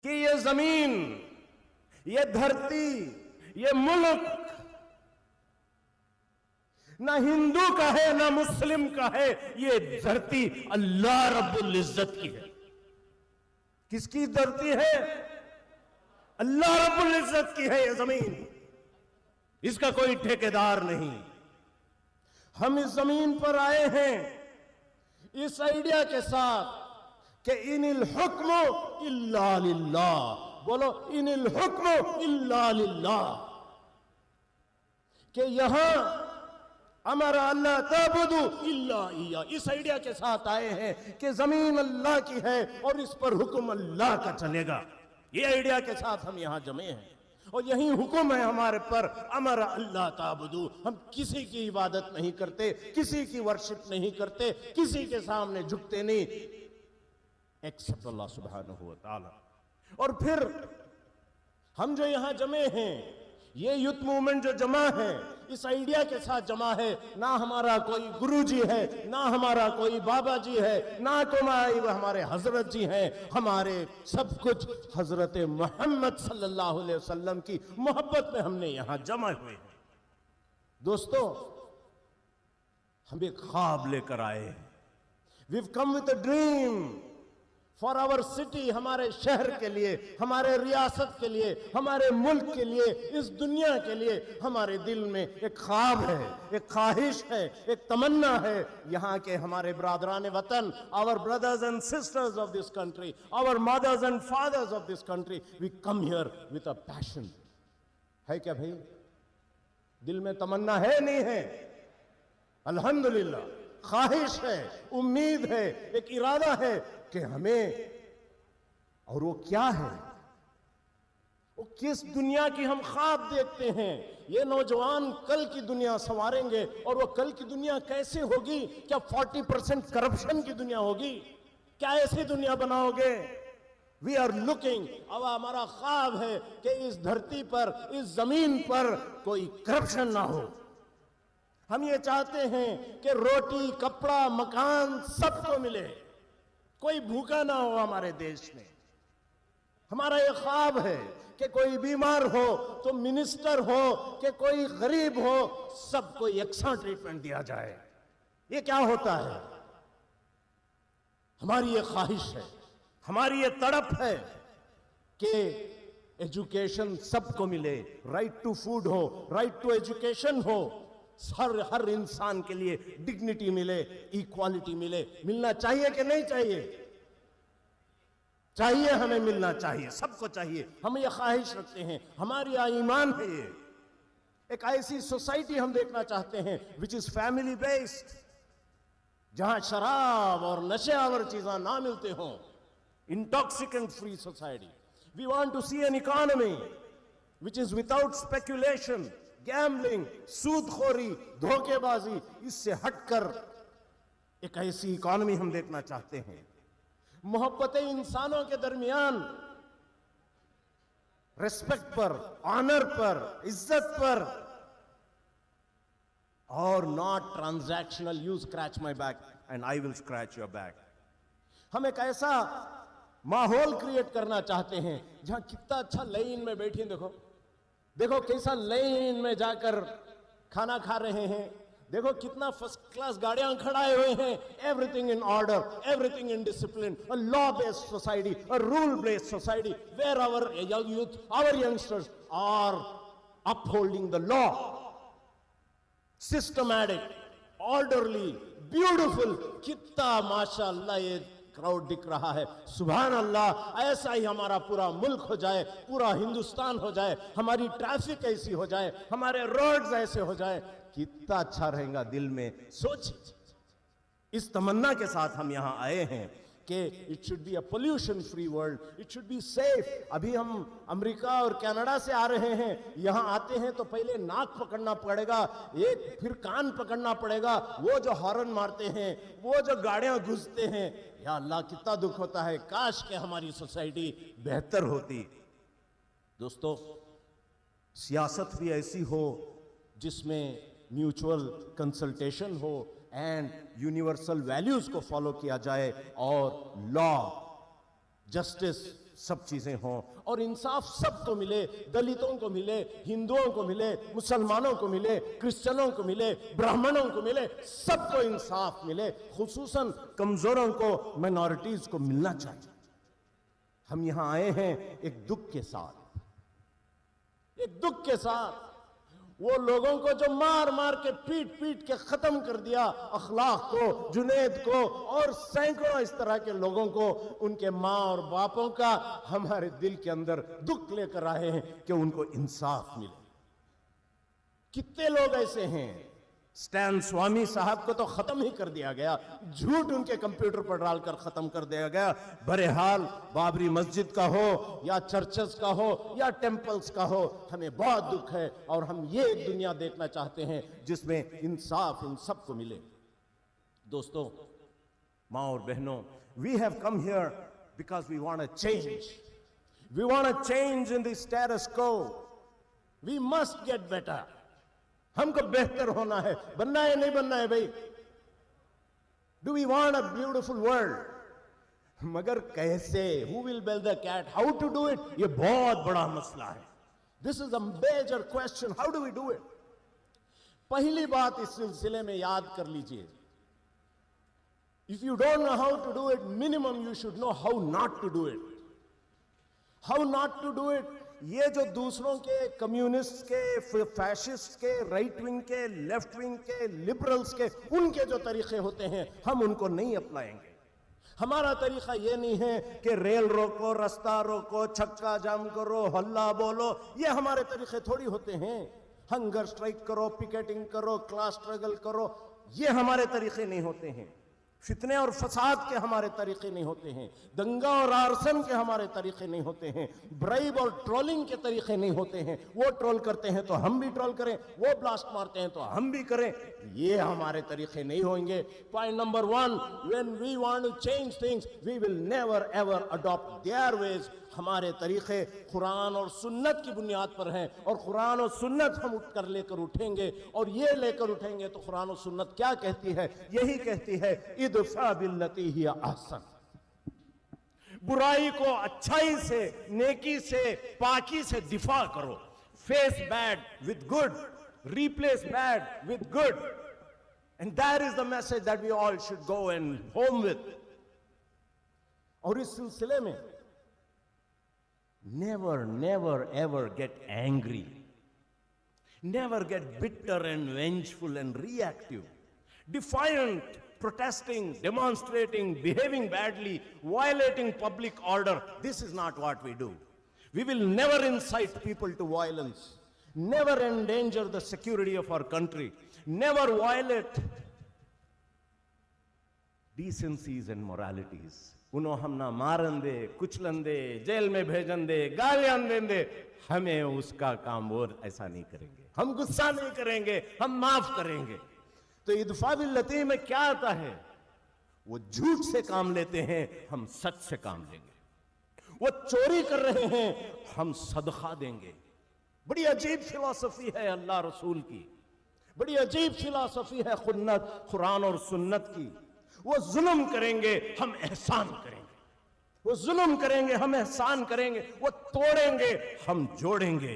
कि ये जमीन, ये धरती, ये मुल्क ना हिंदू का है ना मुस्लिम का है, ये धरती अल्लाह रब्बुल इज्जत की है। किसकी धरती है? अल्लाह रब्बुल इज्जत की है ये जमीन, इसका कोई ठेकेदार नहीं। हम इस जमीन पर आए हैं इस आइडिया के साथ कि इनिल हुक्म इल्ला लिल्लाह, बोलो इनिल हुक्म इल्ला लिल्लाह, कि यहां हमारा अल्लाह ताबुदु इल्ला इय्या, इस आइडिया के साथ आए हैं कि जमीन अल्लाह की है और इस पर हुक्म अल्लाह का चलेगा। ये आइडिया के साथ हम यहां जमे हैं और यही हुक्म है हमारे पर, अमर अल्लाह ताबुदु। हम किसी की इबादत नहीं करते, किसी की वर्शिप नहीं करते, किसी के सामने झुकते नहीं, एक्सेप्ट अल्लाह सुब्हानहू व तआला। और फिर हम जो यहां जमे हैं, ये यूथ मूवमेंट जो जमा है, इस आइडिया के साथ जमा है। ना हमारा कोई गुरुजी है, ना हमारा कोई बाबा जी है, ना कोई हमारे हजरत जी हैं, हमारे सब कुछ हजरत मोहम्मद सल्लल्लाहु अलैहि वसल्लम की मोहब्बत में हमने यहां जमा हुए हैं। दोस्तों, हम एक ख्वाब लेकर आए हैं। We have come with a dream for our city, हमारे शहर के लिए, हमारे रियासत के लिए, हमारे मुल्क के लिए, इस दुनिया के लिए हमारे दिल में एक ख्वाब है, एक ख्वाहिश है, एक तमन्ना है। यहाँ के हमारे ब्रादरान वतन, our brothers and sisters of this country, our mothers and fathers of this country, we come here with a passion. है क्या भाई? दिल में तमन्ना है नहीं है? अल्हम्दुलिल्लाह, ख्वाहिश है, उम्मीद है, एक इरादा है कि हमें, और वो क्या है, वो किस दुनिया की हम ख्वाब देखते हैं। ये नौजवान कल की दुनिया संवारेंगे, और वो कल की दुनिया कैसे होगी? क्या 40% करप्शन की दुनिया होगी? क्या ऐसी दुनिया बनाओगे? वी आर लुकिंग, अब हमारा ख्वाब है कि इस धरती पर, इस जमीन पर कोई करप्शन ना हो। हम ये चाहते हैं कि रोटी, कपड़ा, मकान सबको मिले, कोई भूखा ना हो हमारे देश में। हमारा ये ख्वाब है कि कोई बीमार हो तो मिनिस्टर हो, कि कोई गरीब हो, सबको यकसा ट्रीटमेंट दिया जाए। ये क्या होता है? हमारी ये ख्वाहिश है, हमारी ये तड़प है कि एजुकेशन सबको मिले, राइट टू फूड हो, राइट टू एजुकेशन हो, हर इंसान के लिए डिग्निटी मिले, इक्वालिटी मिले। मिलना चाहिए कि नहीं चाहिए? चाहिए, हमें मिलना चाहिए, सबको चाहिए। हम ये ख्वाहिश रखते हैं, हमारी ईमान है। ये एक ऐसी सोसाइटी हम देखना चाहते हैं विच इज फैमिली बेस्ड, जहां शराब और नशेआवर चीजें ना मिलते हों, intoxicant free society. We want to see an economy which is without speculation, gambling, सूदखोरी, धोखेबाजी, इससे हटकर एक ऐसी इकॉनमी हम देखना चाहते हैं। मोहब्बतें इंसानों के दरमियान, रिस्पेक्ट पर, ऑनर पर, इज्जत पर, और not transactional, you scratch my back and I will scratch your back. हम एक ऐसा माहौल क्रिएट करना चाहते हैं जहां कितना अच्छा लाइन में बैठिए, देखो कैसा लाइन में जाकर खाना खा रहे हैं, देखो कितना फर्स्ट क्लास गाड़ियां खड़ाए हुए हैं, everything in order, everything in discipline, a law based society, a rule based society, where our youth, our youngsters are upholding the law, systematic, orderly, beautiful. कितना माशाअल्लाह ये क्राउड दिख रहा है, सुभान अल्लाह। ऐसा ही हमारा पूरा मुल्क हो जाए, पूरा हिंदुस्तान हो जाए, हमारी ट्रैफिक ऐसी हो जाए, हमारे रोड्स ऐसे हो जाए, कितना अच्छा रहेगा। दिल में सोच, इस तमन्ना के साथ हम यहां आए हैं कि it should be a pollution free world, it should be safe. अभी हम अमेरिका और कनाडा से आ रहे हैं, यहां आते हैं तो पहले नाक पकड़ना पड़ेगा, एक फिर कान पकड़ना पड़ेगा। वो जो हॉर्न मारते हैं, वो जो गाड़ियां घुसते हैं, या अल्लाह कितना दुख होता है। काश के हमारी सोसाइटी बेहतर होती। दोस्तों, सियासत भी ऐसी हो जिसमें म्यूचुअल कंसल्टेशन हो एंड यूनिवर्सल वैल्यूज को फॉलो किया जाए, और लॉ, जस्टिस, सब चीजें हों और इंसाफ सबको मिले, दलितों को मिले, हिंदुओं को मिले, मुसलमानों को मिले, क्रिश्चियनों को मिले, ब्राह्मणों को मिले, सबको इंसाफ मिले, खुसूसन कमजोरों को, माइनॉरिटीज को मिलना चाहिए। हम यहां आए हैं एक दुख के साथ, एक दुख के साथ। वो लोगों को जो मार मार के पीट पीट के खत्म कर दिया, अखलाक को, जुनैद को और सैकड़ों इस तरह के लोगों को, उनके माँ और बापों का हमारे दिल के अंदर दुख लेकर आए हैं कि उनको इंसाफ मिले। कितने लोग ऐसे हैं, स्टैन स्वामी साहब को तो खत्म ही कर दिया गया, झूठ उनके कंप्यूटर पर डालकर खत्म कर दिया गया। बहरहाल बाबरी मस्जिद का हो या चर्चेस का हो या टेंपल्स का हो, हमें बहुत दुख है और हम ये एक दुनिया देखना चाहते हैं जिसमें इंसाफ इन सबको मिले। दोस्तों, माँ और बहनों, we have come here because we want a change, we want a change in the status quo, we must get better. हमको बेहतर होना है, बनना है नहीं बनना है भाई। Do we want a beautiful world, मगर कैसे? Who will build the cat, how to do it, ये बहुत बड़ा मसला है। This is a major question, how do we do it. पहली बात इस सिलसिले में याद कर लीजिए, if you don't know how to do it, minimum you should know how not to do it. How not to do it, ये जो दूसरों के, कम्युनिस्ट के, फैशिस्ट के, राइट विंग के, लेफ्ट विंग के, लिबरल्स के, उनके जो तरीके होते हैं हम उनको नहीं अपनाएंगे। हमारा तरीका ये नहीं है कि रेल रोको, रास्ता रोको, छक्का जाम करो, हल्ला बोलो, ये हमारे तरीके थोड़ी होते हैं। हंगर स्ट्राइक करो, पिकेटिंग करो, क्लास स्ट्रगल करो, ये हमारे तरीके नहीं होते हैं। फितने और फसाद के हमारे तरीके नहीं होते हैं, दंगा और आर्सन के हमारे तरीके नहीं होते हैं, ब्राइब और ट्रोलिंग के तरीके नहीं होते हैं। वो ट्रोल करते हैं तो हम भी ट्रोल करें, वो ब्लास्ट मारते हैं तो हम भी करें, ये हमारे तरीके नहीं होंगे। Point number 1, when we want to change things we will never ever adopt their ways. हमारे तरीके कुरान और सुन्नत की बुनियाद पर हैं और कुरान और सुन्नत हम उठकर लेकर उठेंगे और ये लेकर उठेंगे तो कुरान और सुन्नत क्या कहती है? यही कहती है, इदफा बिल्लती हिया अहसन, बुराई को अच्छाई से, नेकी से, पाकी से दिफा करो। Face bad with good, replace bad with good, and that is the message that we all should go and home with. और इस सिलसिले में never, never, ever get angry. Never get bitter and vengeful and reactive. Defiant, protesting, demonstrating, behaving badly, violating public order. This is not what we do. We will never incite people to violence. Never endanger the security of our country. Never violate decencies and moralities. उन्हों हम ना मारन दे, कुचलन दे, jail में भेजन दे, गालियां दें दे, हमें उसका काम वो ऐसा नहीं करेंगे। हम गुस्सा नहीं करेंगे, हम माफ करेंगे। तो इदफा बिल्लती में क्या आता है? वो झूठ से काम लेते हैं, हम सच से काम लेंगे। वो चोरी कर रहे हैं, हम सदका देंगे। बड़ी अजीब फिलॉसफी है अल्लाह रसूल की, बड़ी अजीब फिलॉसफी है कुरान और सुन्नत की। वो जुल्म करेंगे, हम एहसान करेंगे। वो जुल्म करेंगे, हम एहसान करेंगे। वो तोड़ेंगे, हम जोड़ेंगे।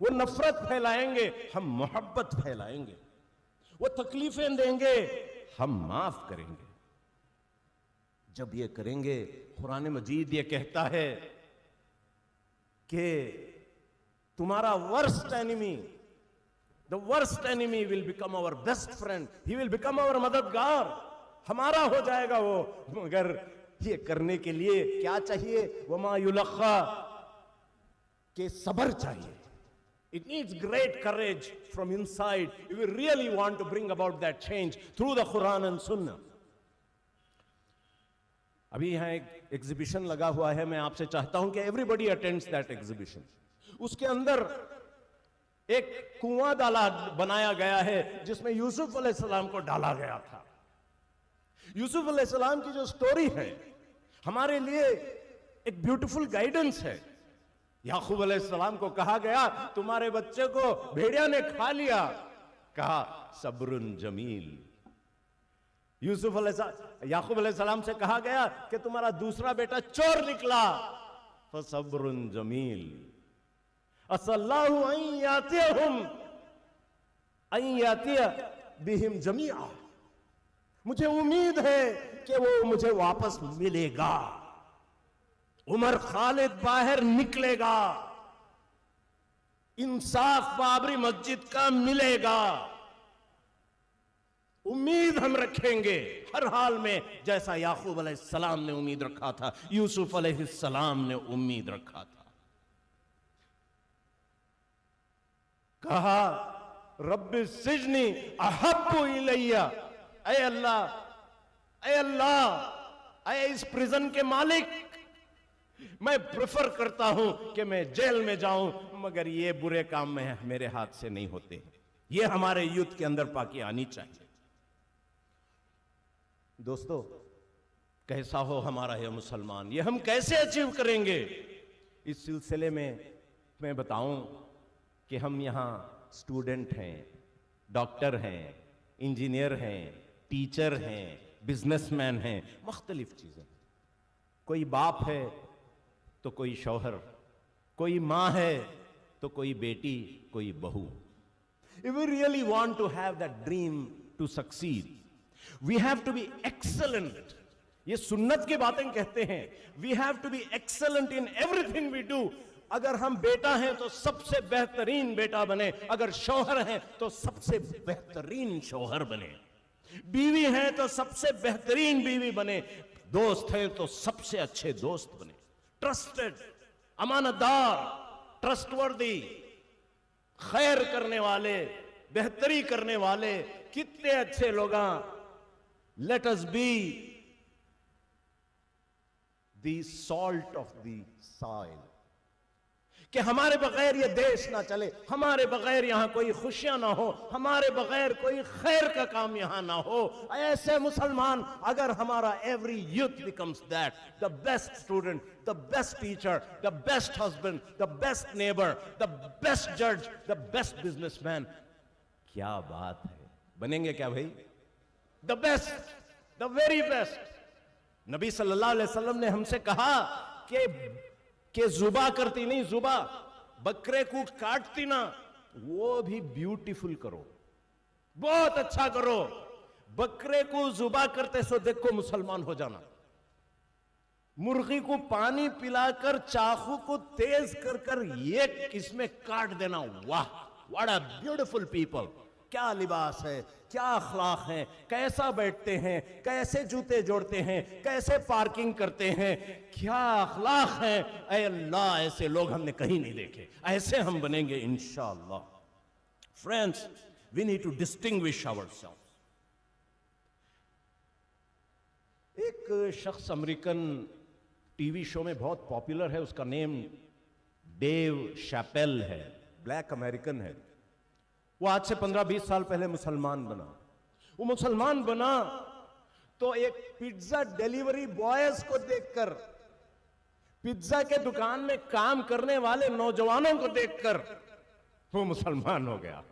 वो नफरत फैलाएंगे, हम मोहब्बत फैलाएंगे। वो तकलीफें देंगे, हम माफ करेंगे। जब ये करेंगे, कुरान मजीद ये कहता है कि तुम्हारा worst enemy, the worst enemy will become our best friend, he will become our मददगार, हमारा हो जाएगा वो। मगर ये करने के लिए क्या चाहिए? वमा युलक्खा, के सब्र चाहिए। It needs great courage from inside if we really want to bring about that change through the Quran and Sunnah. अभी यहाँ एक एग्जीबिशन लगा हुआ है, मैं आपसे चाहता हूं कि एवरीबडी अटेंड्स दैट एग्जीबिशन। उसके अंदर एक कुआं डाला बनाया गया है जिसमें यूसुफ अलैहिस्सलाम को डाला गया था। यूसुफ अलैहिस्सलाम की जो स्टोरी है हमारे लिए एक ब्यूटीफुल गाइडेंस है। याकूब अलैहिस्सलाम को कहा गया, तुम्हारे बच्चे को भेड़िया ने खा लिया, कहा सब्रुन जमील। याकूब अलैहिस्सलाम से कहा गया कि तुम्हारा दूसरा बेटा चोर निकला, फसब्रुन जमील असल्लाहु अन यातिया बिहिम जमीआ। मुझे उम्मीद है कि वो मुझे वापस मिलेगा। उमर खालिद बाहर निकलेगा, इंसाफ बाबरी मस्जिद का मिलेगा। उम्मीद हम रखेंगे हर हाल में, जैसा याकूब अलैहिस्सलाम ने उम्मीद रखा था, यूसुफ अलैहिस्सलाम ने उम्मीद रखा था। कहा रब्बि सिजनी अहब्बु इलैया, ऐ अल्लाह, ऐ अल्लाह, ऐ इस प्रिजन के मालिक, मैं प्रेफर करता हूं कि मैं जेल में जाऊं, मगर ये बुरे काम में मेरे हाथ से नहीं होते। ये हमारे यूथ के अंदर पाकी आनी चाहिए। दोस्तों, कैसा हो हमारा यह मुसलमान, ये हम कैसे अचीव करेंगे? इस सिलसिले में मैं बताऊं कि हम यहां स्टूडेंट हैं, डॉक्टर हैं, इंजीनियर हैं, टीचर हैं, बिजनेसमैन हैं, मुख्तलिफ चीजें। कोई बाप है तो कोई शौहर, कोई मां है तो कोई बेटी, कोई बहू। If we really want to have that dream to succeed, we have to be excellent. ये सुन्नत की बातें कहते हैं, we have to be excellent in everything we do. अगर हम बेटा हैं तो सबसे बेहतरीन बेटा बने, अगर शौहर हैं तो सबसे बेहतरीन शौहर बने, बीवी हैं तो सबसे बेहतरीन बीवी बने, दोस्त हैं तो सबसे अच्छे दोस्त बने, ट्रस्टेड, अमानतदार, ट्रस्टवर्दी, खैर करने वाले, बेहतरी करने वाले, कितने अच्छे लोग। Let us be the salt of the soil, कि हमारे बगैर ये देश ना चले, हमारे बगैर यहां कोई खुशियां ना हो, हमारे बगैर कोई खैर का काम यहां ना हो। ऐसे मुसलमान, अगर हमारा every youth becomes that, the best student, the best teacher, the best husband, the best neighbour, the best जज, द बेस्ट बिजनेसमैन, क्या बात है, बनेंगे क्या भाई? The best, the very best. नबी सल्लल्लाहु अलैहि वसल्लम ने हमसे कहा कि जुबा करती नहीं, जुबा बकरे को काटती ना, वो भी ब्यूटीफुल करो, बहुत अच्छा करो। बकरे को जुबा करते सो देखो मुसलमान हो जाना। मुर्गी को पानी पिलाकर चाकू को तेज कर कर ये इसमें काट देना, वाह, व्हाट अ ब्यूटीफुल पीपल। क्या लिबास है, क्या अखलाक है, कैसा बैठते हैं, कैसे जूते जोड़ते हैं, कैसे पार्किंग करते हैं, क्या अखलाक है। ऐ अल्लाह, ऐसे लोग हमने कहीं नहीं देखे, ऐसे हम बनेंगे इंशाअल्लाह। Friends, we need to distinguish ourselves. एक शख्स अमेरिकन टीवी शो में बहुत पॉपुलर है, उसका नेम डेव शैपेल है, ब्लैक अमेरिकन है। वो आज से 15-20 साल पहले मुसलमान बना। वो मुसलमान बना तो एक पिज्जा डिलीवरी बॉयज को देखकर, पिज्जा के दुकान में काम करने वाले नौजवानों को देखकर वो मुसलमान हो गया।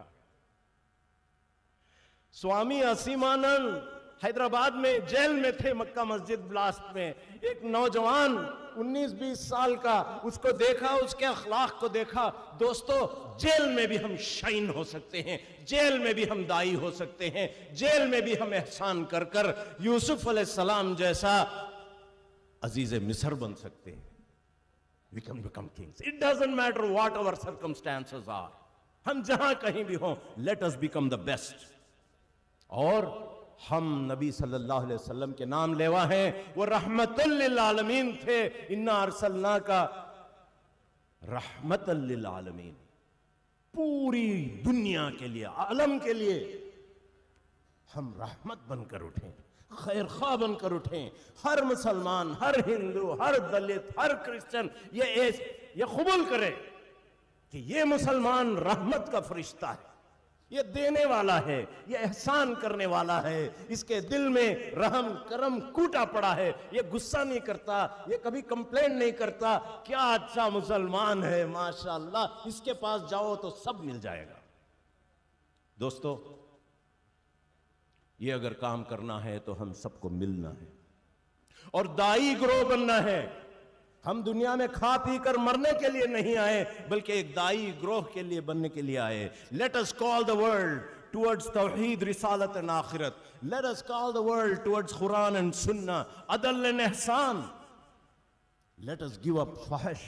स्वामी असीमानंद हैदराबाद में जेल में थे, मक्का मस्जिद ब्लास्ट में। एक नौजवान 19-20 साल का, उसको देखा, उसके अखलाक को देखा। दोस्तों, जेल में भी हम शाइन हो सकते हैं, जेल में भी हम दाई हो सकते हैं, जेल में भी हम एहसान कर कर यूसुफ अलैहिस्सलाम जैसा अजीज मिस्र बन सकते हैं। We can become kings. It doesn't matter what our circumstances are. हम जहां कहीं भी हों, let us become the best. और हम नबी सल्लल्लाहु अलैहि वसल्लम के नाम लेवा हैं, वो रहमतुल लिल आलमीन थे। इन्ना अरसलनाका रहमतल लिल आलमीन, पूरी दुनिया के लिए, आलम के लिए हम रहमत बनकर उठें, खैर खा बनकर उठें। हर मुसलमान, हर हिंदू, हर दलित, हर क्रिश्चियन ये कबूल करे कि ये मुसलमान रहमत का फरिश्ता है, ये देने वाला है, ये एहसान करने वाला है, इसके दिल में रहम करम कूटा पड़ा है, ये गुस्सा नहीं करता, ये कभी कंप्लेंट नहीं करता। क्या अच्छा मुसलमान है, माशाअल्लाह, इसके पास जाओ तो सब मिल जाएगा। दोस्तों, ये अगर काम करना है तो हम सबको मिलना है और दाई ग्रोह बनना है। हम दुनिया में खा पी कर मरने के लिए नहीं आए, बल्कि एक दाई ग्रोह के लिए बनने के लिए आए। Let us call the world towards tawheed, risalat and akhirat. Let us call the world towards Quran and Sunnah, adl and ihsan. Let us give up fahish.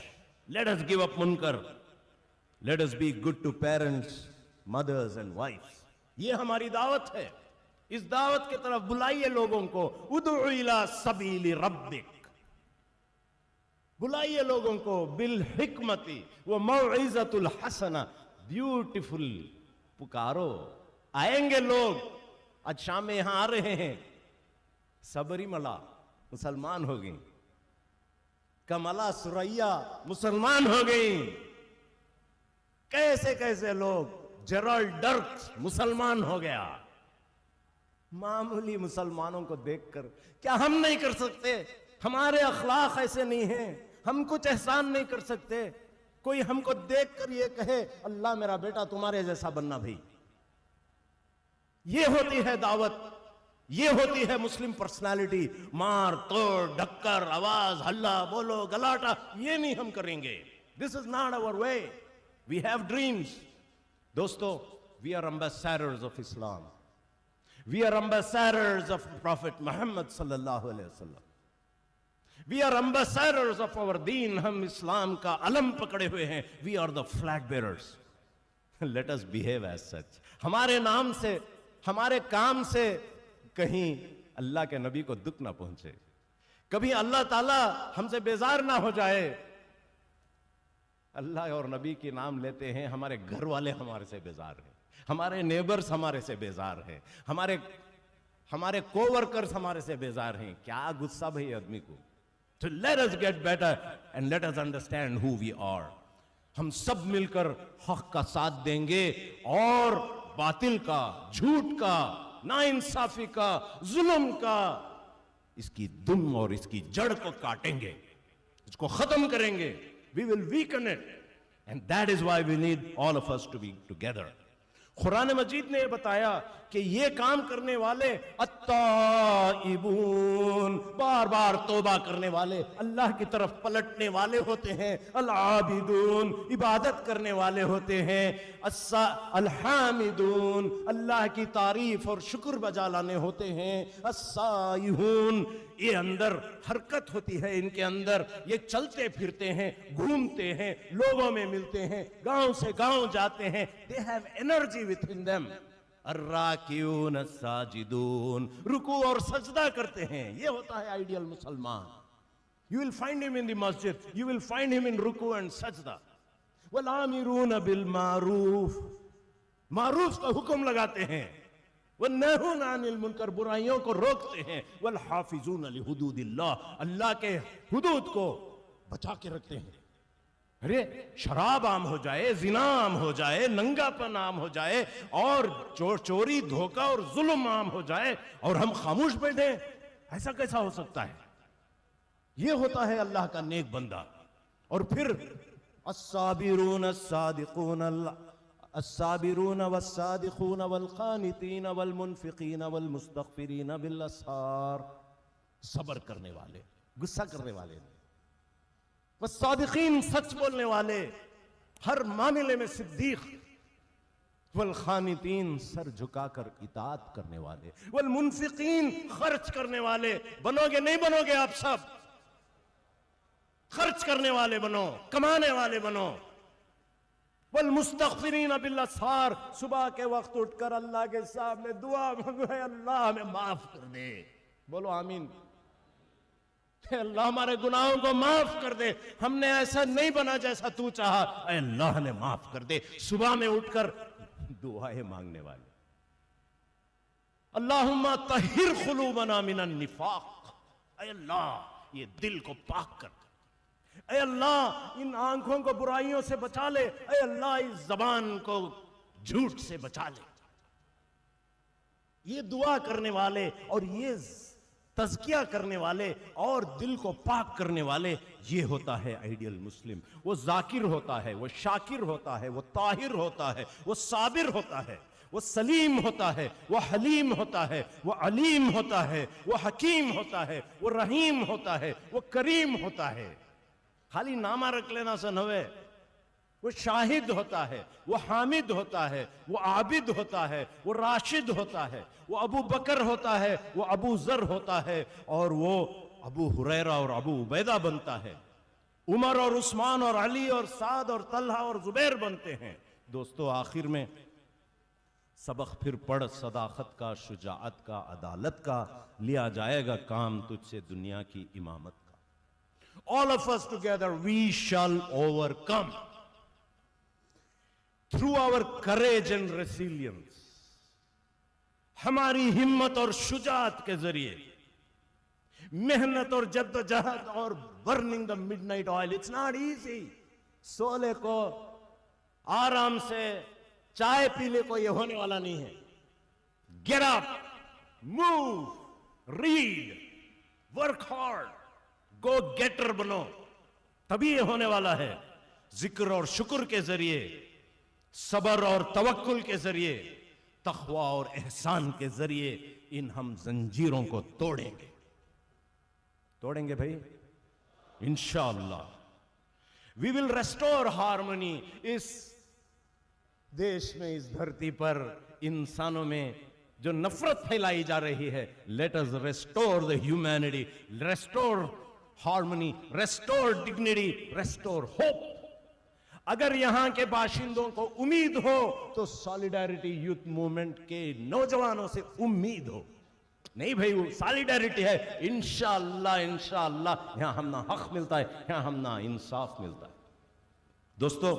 Let us give up munkar. Let us be good to parents, mothers and wives. ये हमारी दावत है। इस दावत की तरफ बुलाइए लोगों को। उदउ इला सबीली रब्बिक, बुलाइए लोगों को बिल हिकमती व मौइज़तुल हसना, ब्यूटीफुल पुकारो। आएंगे लोग। आज शाम में यहां आ रहे हैं। सबरीमला मुसलमान हो गई, कमला सुरैया मुसलमान हो गई, कैसे कैसे लोग, जेराल्ड डर्क्स मुसलमान हो गया। मामूली मुसलमानों को देखकर क्या हम नहीं कर सकते? हमारे अखलाक ऐसे नहीं हैं, हम कुछ एहसान नहीं कर सकते? कोई हमको देखकर ये कहे अल्लाह मेरा बेटा तुम्हारे जैसा बनना। भाई ये होती है दावत, ये होती है मुस्लिम पर्सनालिटी। मार तोड़, ढक्कर, आवाज, हल्ला बोलो, गलाटा, ये नहीं हम करेंगे। This is not our way. We have dreams. दोस्तों, we are ambassadors of Islam, we are ambassadors of prophet Muhammad सल्लल्लाहु अलैहि वसल्लम, we are ambassadors of our दीन। हम इस्लाम का अलम पकड़े हुए हैं। We are the flag bearers. Let us behave as such. हमारे नाम से, हमारे काम से कहीं अल्लाह के नबी को दुख ना पहुंचे, कभी अल्लाह ताला हमसे बेजार ना हो जाए। अल्लाह और नबी के नाम लेते हैं, हमारे घर वाले हमारे से बेजार हैं, हमारे नेबर्स हमारे से बेजार हैं, हमारे कोवर्कर्स हमारे से बेजार हैं। क्या गुस्सा भाई आदमी को। तो let us get better and let us understand who we are. हम सब मिलकर हक का साथ देंगे और बातिल का, झूठ का, नाइंसाफी का, जुल्म का, इसकी दुम और इसकी जड़ को काटेंगे, इसको खत्म करेंगे। We will weaken it, and that is why we need all of us to be together. Quran मजीद ने बताया कि ये काम करने वाले अत्ताइबून, बार बार तौबा करने वाले, अल्लाह की तरफ पलटने वाले होते हैं। अल-आबिदून, इबादत करने वाले होते हैं। अल-हामिदून, अल्लाह की तारीफ और शुक्र बजा लाने होते हैं। अस-साइहून, ये अंदर हरकत होती है, इनके अंदर ये चलते फिरते हैं, घूमते हैं, लोगों में मिलते हैं, गांव से गांव जाते हैं। They have energy within them. अर्राकिऊन अस्साजिदून, रुकू और सजदा करते हैं। ये होता है आइडियल मुसलमान। You will find him in the मस्जिद, you will find him in रुकू एंड सजदा। वल आमिरून बिल मारूफ, मारूफ का हुक्म लगाते हैं। वन्नहून अनिल मुनकर, बुराइयों को रोकते हैं। वल हाफिजून लिहुदूदिल्लाह, अल्लाह के हुदूद को बचा के रखते हैं। अरे शराब आम हो जाए, जिना आम हो जाए, नंगापन आम हो जाए और चोरी, धोखा और जुल्म आम हो जाए और हम खामोश बैठे, ऐसा कैसा हो सकता है? ये होता है अल्लाह का नेक बंदा। और फिर अस्साबिरून अस्सादिकून अस्साबिरून वस्सादिकून वल्कानितीन वल्मुनफिकीन वल्मुस्तगफिरीन बिल-अस्हार, सब्र करने वाले, गुस्सा करने वाले नहीं। वस्सादिकीन, सच बोलने वाले, हर मामले में सिद्दीक। वल्खानितीन, सर झुकाकर इताअत करने वाले। वल्मुनफिकीन, खर्च करने वाले। बनोगे नहीं बनोगे आप सब, खर्च करने वाले बनो, कमाने वाले बनो। वल्मुस्तगफिरीन बिल-अस्हार, सुबह के वक्त उठकर अल्लाह के सामने दुआ मांगो, अल्लाह हमें माफ कर दे। बोलो आमीन। अल्लाह हमारे गुनाहों को माफ कर दे, हमने ऐसा नहीं बना जैसा तू चाहा, अल्लाह ने माफ कर दे। सुबह में उठकर दुआएं मांगने वाले। अल्लाहुम्मा तहिर खुलूबना मिनन निफाक, अल्लाह ये दिल को पाक कर दे। ऐ अल्लाह इन आंखों को बुराइयों से बचा ले। ऐ अल्लाह इस जबान को झूठ से बचा ले। ये दुआ करने वाले और ये तज़किया करने वाले और दिल को पाक करने वाले, ये होता है आइडियल मुस्लिम। वो जाकिर होता है, वो शाकिर होता है, वो ताहिर होता है, वो साबिर होता है, वो सलीम होता है, वो हलीम होता है, वो अलीम होता है, वो हकीम होता है, वो रहीम होता है, वो करीम होता है। खाली नामा रख लेना से नवे। वो शाहिद होता है, वो हामिद होता है, वो आबिद होता है, वो राशिद होता है, वो अबू बकर होता है, वो अबू जर होता है, और वो अबू हुरैरा और अबू उबैदा बनता है। उमर और उस्मान और अली और साद और तल्हा और जुबैर बनते हैं। दोस्तों, आखिर में सबक फिर पढ़, सदाकत का, शुजाअत का, अदालत का, लिया जाएगा काम तुझसे दुनिया की इमामत का। All of us together we shall overcome through our courage and resilience। हमारी हिम्मत और शुजाअत के जरिए, मेहनत और जद्दोजहद और burning the midnight oil. It's not easy. सोले को आराम से चाय पी ले को ये होने वाला नहीं है। Get up, move, read, work hard, go getter बनो, तभी ये होने वाला है। जिक्र और शुक्र के जरिए, सबर और तवक्कुल के जरिए, तक़वा और एहसान के जरिए इन हम जंजीरों को तोड़ेंगे। तोड़ेंगे भाई, इंशाअल्लाह। We will restore harmony. इस देश में, इस धरती पर इंसानों में जो नफरत फैलाई जा रही है, let us restore the humanity, restore harmony, restore dignity, restore hope. अगर यहां के बाशिंदों को उम्मीद हो तो सॉलिडारिटी यूथ मूवमेंट के नौजवानों से उम्मीद हो। नहीं भाई, वो सॉलिडारिटी है, इंशाअल्लाह इंशाअल्लाह यहां हम ना हक मिलता है, यहां हम ना इंसाफ मिलता है। दोस्तों,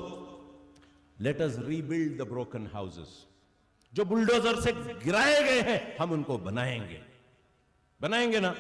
let us rebuild the broken houses. जो बुलडोजर से गिराए गए हैं, हम उनको बनाएंगे, बनाएंगे ना।